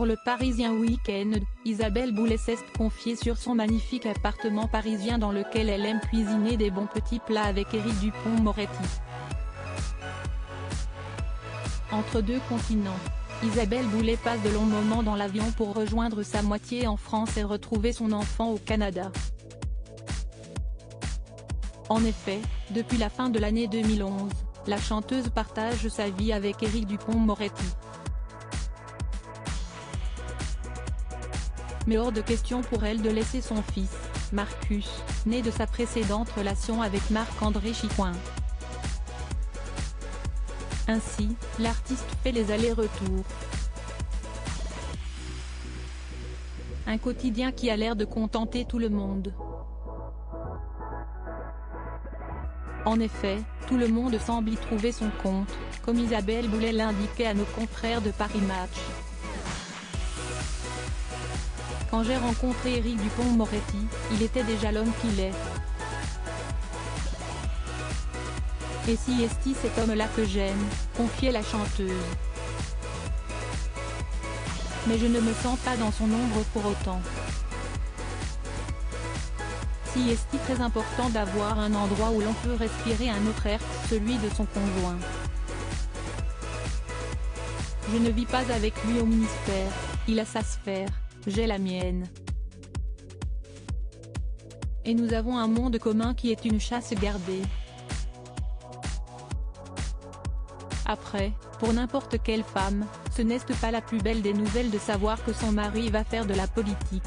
Pour le Parisien Week-end, Isabelle Boulet s'est confiée sur son magnifique appartement parisien dans lequel elle aime cuisiner des bons petits plats avec Éric Dupond-Moretti. Entre deux continents, Isabelle Boulet passe de longs moments dans l'avion pour rejoindre sa moitié en France et retrouver son enfant au Canada. En effet, depuis la fin de l'année 2011, la chanteuse partage sa vie avec Éric Dupond-Moretti. Mais hors de question pour elle de laisser son fils, Marcus, né de sa précédente relation avec Marc-André Chicoin. Ainsi, l'artiste fait les allers-retours. Un quotidien qui a l'air de contenter tout le monde. En effet, tout le monde semble y trouver son compte, comme Isabelle Boulet l'indiquait à nos confrères de Paris Match. Quand j'ai rencontré Éric Dupond-Moretti, il était déjà l'homme qu'il est. Et si est-il cet homme-là que j'aime, confiait la chanteuse. Mais je ne me sens pas dans son ombre pour autant. Si est-il très important d'avoir un endroit où l'on peut respirer un autre air, celui de son conjoint. Je ne vis pas avec lui au ministère, il a sa sphère. J'ai la mienne. Et nous avons un monde commun qui est une chasse gardée. Après, pour n'importe quelle femme, ce n'est pas la plus belle des nouvelles de savoir que son mari va faire de la politique.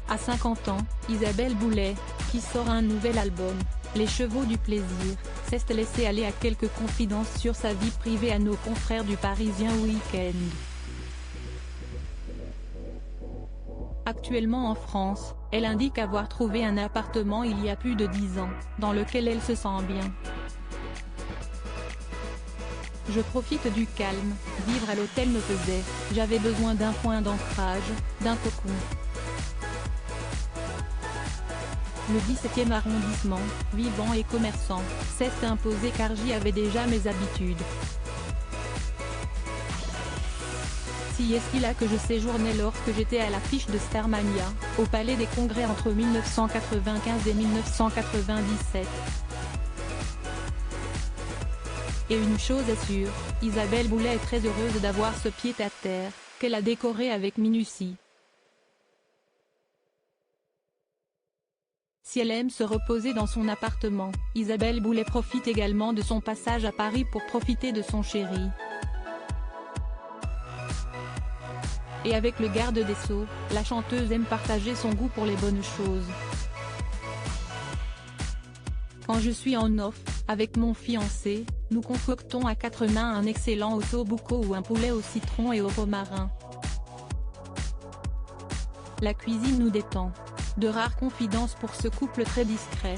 À 50 ans, Isabelle Boulet, qui sort un nouvel album, Les Chevaux du Plaisir, s'est laissée aller à quelques confidences sur sa vie privée à nos confrères du Parisien Week-end. Actuellement en France, elle indique avoir trouvé un appartement il y a plus de 10 ans, dans lequel elle se sent bien. Je profite du calme, vivre à l'hôtel me pesait, j'avais besoin d'un point d'ancrage, d'un cocon. Le 17e arrondissement, vivant et commerçant, s'est imposé car j'y avais déjà mes habitudes. Si est-ce là que je séjournais lorsque j'étais à l'affiche de Starmania, au Palais des Congrès entre 1995 et 1997. Et une chose est sûre, Isabelle Boulet est très heureuse d'avoir ce pied-à-terre, qu'elle a décoré avec minutie. Si elle aime se reposer dans son appartement, Isabelle Boulet profite également de son passage à Paris pour profiter de son chéri. Et avec le garde des Sceaux, la chanteuse aime partager son goût pour les bonnes choses. Quand je suis en off, avec mon fiancé, nous concoctons à 4 mains un excellent ossobuco ou un poulet au citron et au romarin. La cuisine nous détend. De rares confidences pour ce couple très discret.